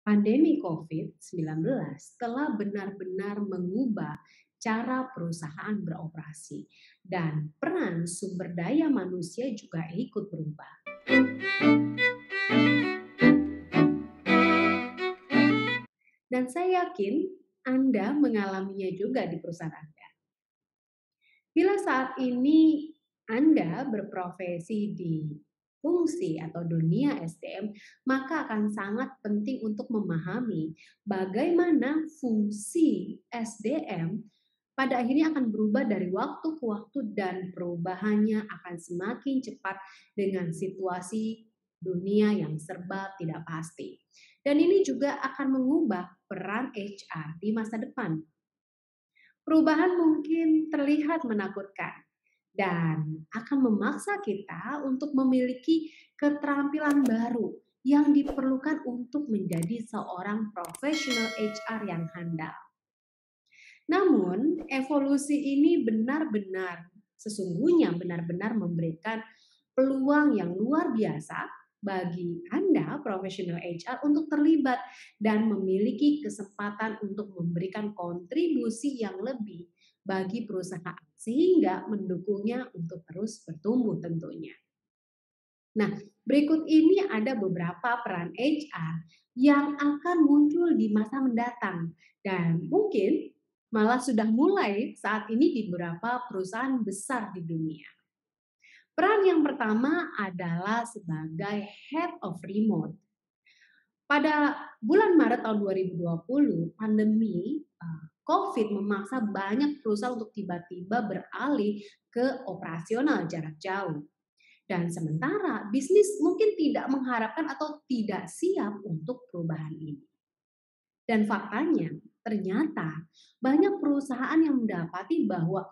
Pandemi COVID-19 telah benar-benar mengubah cara perusahaan beroperasi dan peran sumber daya manusia juga ikut berubah. Dan saya yakin Anda mengalaminya juga di perusahaan Anda. Bila saat ini Anda berprofesi di fungsi atau dunia SDM, maka akan sangat penting untuk memahami bagaimana fungsi SDM pada akhirnya akan berubah dari waktu ke waktu dan perubahannya akan semakin cepat dengan situasi dunia yang serba tidak pasti. Dan ini juga akan mengubah peran HR di masa depan. Perubahan mungkin terlihat menakutkan dan akan memaksa kita untuk memiliki keterampilan baru yang diperlukan untuk menjadi seorang profesional HR yang handal. Namun, evolusi ini benar-benar memberikan peluang yang luar biasa bagi Anda, profesional HR, untuk terlibat dan memiliki kesempatan untuk memberikan kontribusi yang lebih bagi perusahaan, sehingga mendukungnya untuk terus bertumbuh tentunya. Nah, berikut ini ada beberapa peran HR yang akan muncul di masa mendatang dan mungkin malah sudah mulai saat ini di beberapa perusahaan besar di dunia. Peran yang pertama adalah sebagai Head of Remote. Pada bulan Maret tahun 2020, pandemi COVID memaksa banyak perusahaan untuk tiba-tiba beralih ke operasional jarak jauh. Dan sementara bisnis mungkin tidak mengharapkan atau tidak siap untuk perubahan ini. Dan faktanya, ternyata banyak perusahaan yang mendapati bahwa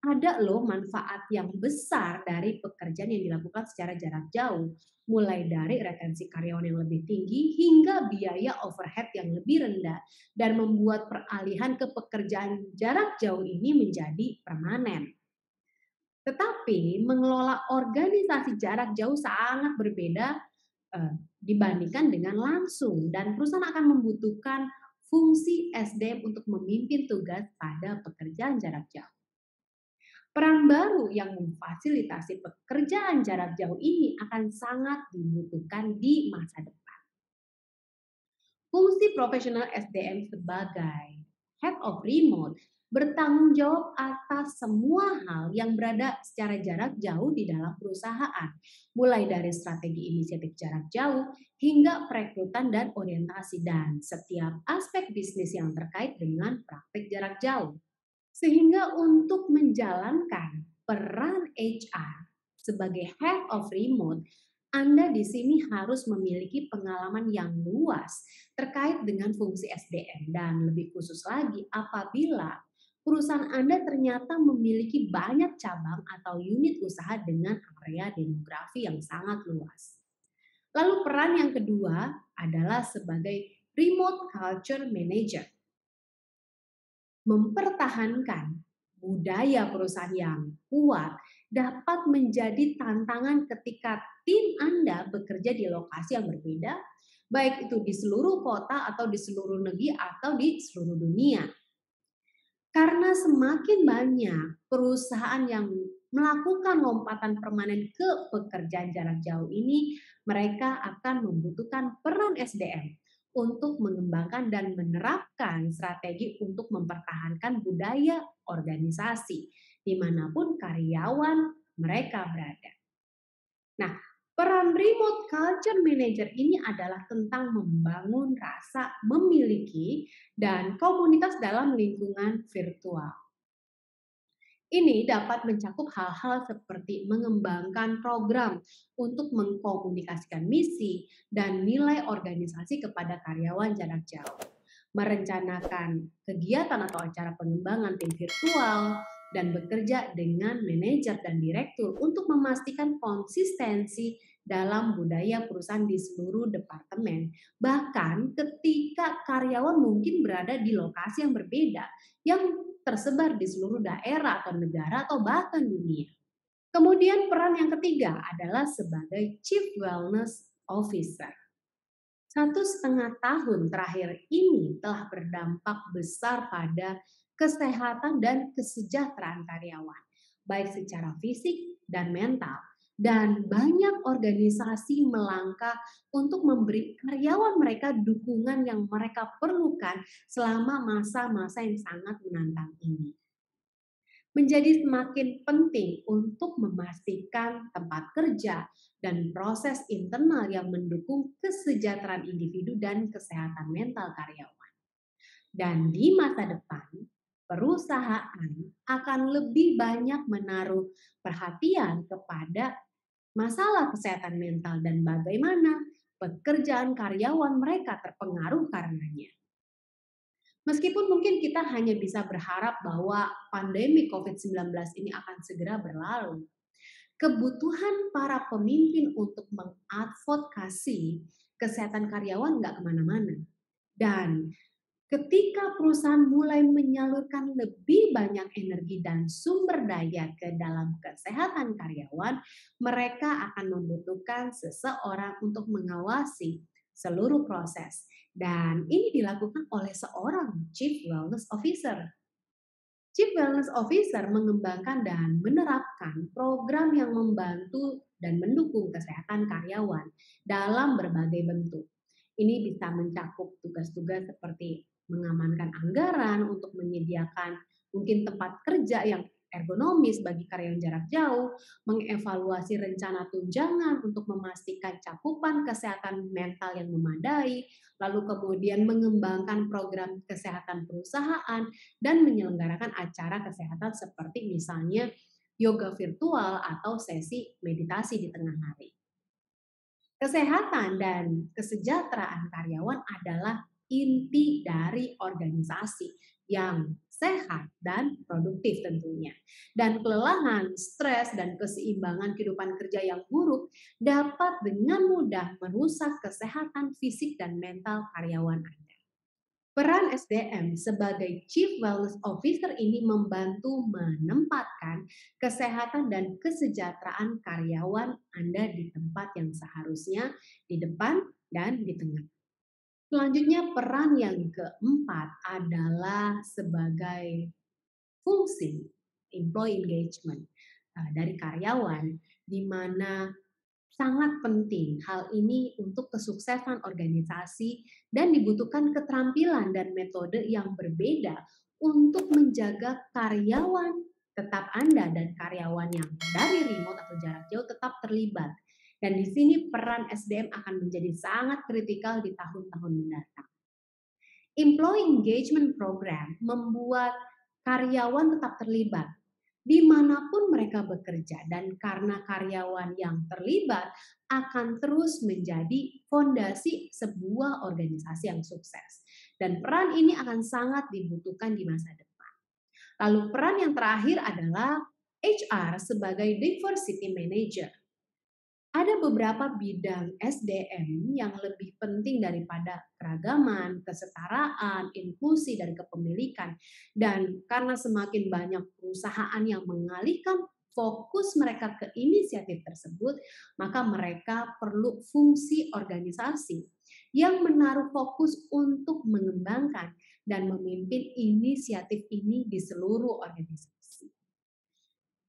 ada loh manfaat yang besar dari pekerjaan yang dilakukan secara jarak jauh, mulai dari retensi karyawan yang lebih tinggi hingga biaya overhead yang lebih rendah dan membuat peralihan ke pekerjaan jarak jauh ini menjadi permanen. Tetapi mengelola organisasi jarak jauh sangat berbeda dibandingkan dengan langsung dan perusahaan akan membutuhkan fungsi SDM untuk memimpin tugas pada pekerjaan jarak jauh. Peran baru yang memfasilitasi pekerjaan jarak jauh ini akan sangat dibutuhkan di masa depan. Fungsi profesional SDM sebagai Head of Remote bertanggung jawab atas semua hal yang berada secara jarak jauh di dalam perusahaan, mulai dari strategi inisiatif jarak jauh hingga perekrutan dan orientasi dan setiap aspek bisnis yang terkait dengan praktik jarak jauh. Sehingga untuk menjalankan peran HR sebagai Head of Remote, Anda di sini harus memiliki pengalaman yang luas terkait dengan fungsi SDM dan lebih khusus lagi apabila perusahaan Anda ternyata memiliki banyak cabang atau unit usaha dengan area demografi yang sangat luas. Lalu peran yang kedua adalah sebagai Remote Culture Manager. Mempertahankan budaya perusahaan yang kuat dapat menjadi tantangan ketika tim Anda bekerja di lokasi yang berbeda, baik itu di seluruh kota atau di seluruh negeri atau di seluruh dunia. Karena semakin banyak perusahaan yang melakukan lompatan permanen ke pekerjaan jarak jauh ini, mereka akan membutuhkan peran SDM untuk mengembangkan dan menerapkan strategi untuk mempertahankan budaya organisasi dimanapun karyawan mereka berada. Nah, peran remote culture manager ini adalah tentang membangun rasa memiliki dan komunitas dalam lingkungan virtual. Ini dapat mencakup hal-hal seperti mengembangkan program untuk mengkomunikasikan misi dan nilai organisasi kepada karyawan jarak jauh, merencanakan kegiatan atau acara pengembangan tim virtual, dan bekerja dengan manajer dan direktur untuk memastikan konsistensi dalam budaya perusahaan di seluruh departemen. Bahkan ketika karyawan mungkin berada di lokasi yang berbeda, yang tersebar di seluruh daerah atau negara atau bahkan dunia. Kemudian peran yang ketiga adalah sebagai Chief Wellness Officer. 1,5 tahun terakhir ini telah berdampak besar pada kesehatan dan kesejahteraan karyawan, baik secara fisik dan mental. Dan banyak organisasi melangkah untuk memberi karyawan mereka dukungan yang mereka perlukan selama masa-masa yang sangat menantang ini. Menjadi semakin penting untuk memastikan tempat kerja dan proses internal yang mendukung kesejahteraan individu dan kesehatan mental karyawan. Dan di masa depan, perusahaan akan lebih banyak menaruh perhatian kepada masalah kesehatan mental dan bagaimana pekerjaan karyawan mereka terpengaruh karenanya. Meskipun mungkin kita hanya bisa berharap bahwa pandemi COVID-19 ini akan segera berlalu, kebutuhan para pemimpin untuk mengadvokasi kesehatan karyawan nggak kemana-mana. Dan ketika perusahaan mulai menyalurkan lebih banyak energi dan sumber daya ke dalam kesehatan karyawan, mereka akan membutuhkan seseorang untuk mengawasi seluruh proses. Dan ini dilakukan oleh seorang Chief Wellness Officer. Chief Wellness Officer mengembangkan dan menerapkan program yang membantu dan mendukung kesehatan karyawan dalam berbagai bentuk. Ini bisa mencakup tugas-tugas seperti mengamankan anggaran untuk menyediakan mungkin tempat kerja yang ergonomis bagi karyawan jarak jauh, mengevaluasi rencana tunjangan untuk memastikan cakupan kesehatan mental yang memadai, lalu kemudian mengembangkan program kesehatan perusahaan, dan menyelenggarakan acara kesehatan seperti misalnya yoga virtual atau sesi meditasi di tengah hari. Kesehatan dan kesejahteraan karyawan adalah inti dari organisasi yang sehat dan produktif tentunya. Dan kelelahan, stres, dan keseimbangan kehidupan kerja yang buruk dapat dengan mudah merusak kesehatan fisik dan mental karyawan Anda. Peran SDM sebagai Chief Wellness Officer ini membantu menempatkan kesehatan dan kesejahteraan karyawan Anda di tempat yang seharusnya, di depan dan di tengah. Selanjutnya, peran yang keempat adalah sebagai fungsi employee engagement dari karyawan, di mana sangat penting hal ini untuk kesuksesan organisasi dan dibutuhkan keterampilan dan metode yang berbeda untuk menjaga karyawan tetap Anda dan karyawan yang dari remote atau jarak jauh tetap terlibat. Dan di sini peran SDM akan menjadi sangat kritikal di tahun-tahun mendatang. Employee Engagement Program membuat karyawan tetap terlibat dimanapun mereka bekerja, dan karena karyawan yang terlibat akan terus menjadi fondasi sebuah organisasi yang sukses. Dan peran ini akan sangat dibutuhkan di masa depan. Lalu peran yang terakhir adalah HR sebagai Diversity Manager. Ada beberapa bidang SDM yang lebih penting daripada keragaman, kesetaraan, inklusi, dan kepemilikan. Dan karena semakin banyak perusahaan yang mengalihkan fokus mereka ke inisiatif tersebut, maka mereka perlu fungsi organisasi yang menaruh fokus untuk mengembangkan dan memimpin inisiatif ini di seluruh organisasi.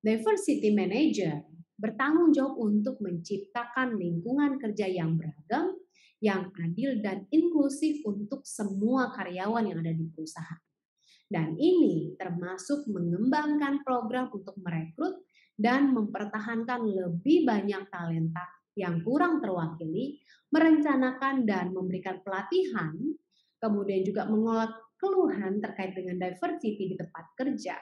Diversity Manager bertanggung jawab untuk menciptakan lingkungan kerja yang beragam, yang adil dan inklusif untuk semua karyawan yang ada di perusahaan. Dan ini termasuk mengembangkan program untuk merekrut dan mempertahankan lebih banyak talenta yang kurang terwakili, merencanakan dan memberikan pelatihan, kemudian juga mengolah keluhan terkait dengan diversity di tempat kerja,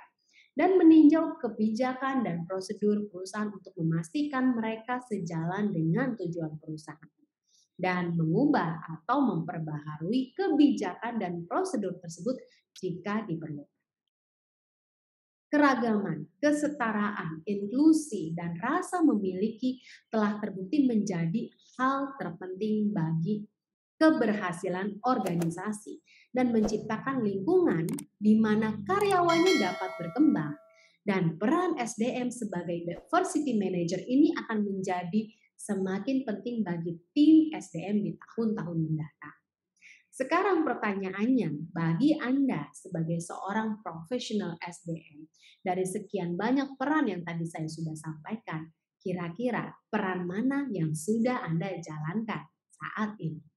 dan meninjau kebijakan dan prosedur perusahaan untuk memastikan mereka sejalan dengan tujuan perusahaan, dan mengubah atau memperbaharui kebijakan dan prosedur tersebut jika diperlukan. Keragaman, kesetaraan, inklusi, dan rasa memiliki telah terbukti menjadi hal terpenting bagi keberhasilan organisasi dan menciptakan lingkungan di mana karyawannya dapat berkembang. Dan peran SDM sebagai diversity manager ini akan menjadi semakin penting bagi tim SDM di tahun-tahun mendatang. Sekarang pertanyaannya, bagi Anda sebagai seorang profesional SDM, dari sekian banyak peran yang tadi saya sudah sampaikan, kira-kira peran mana yang sudah Anda jalankan saat ini?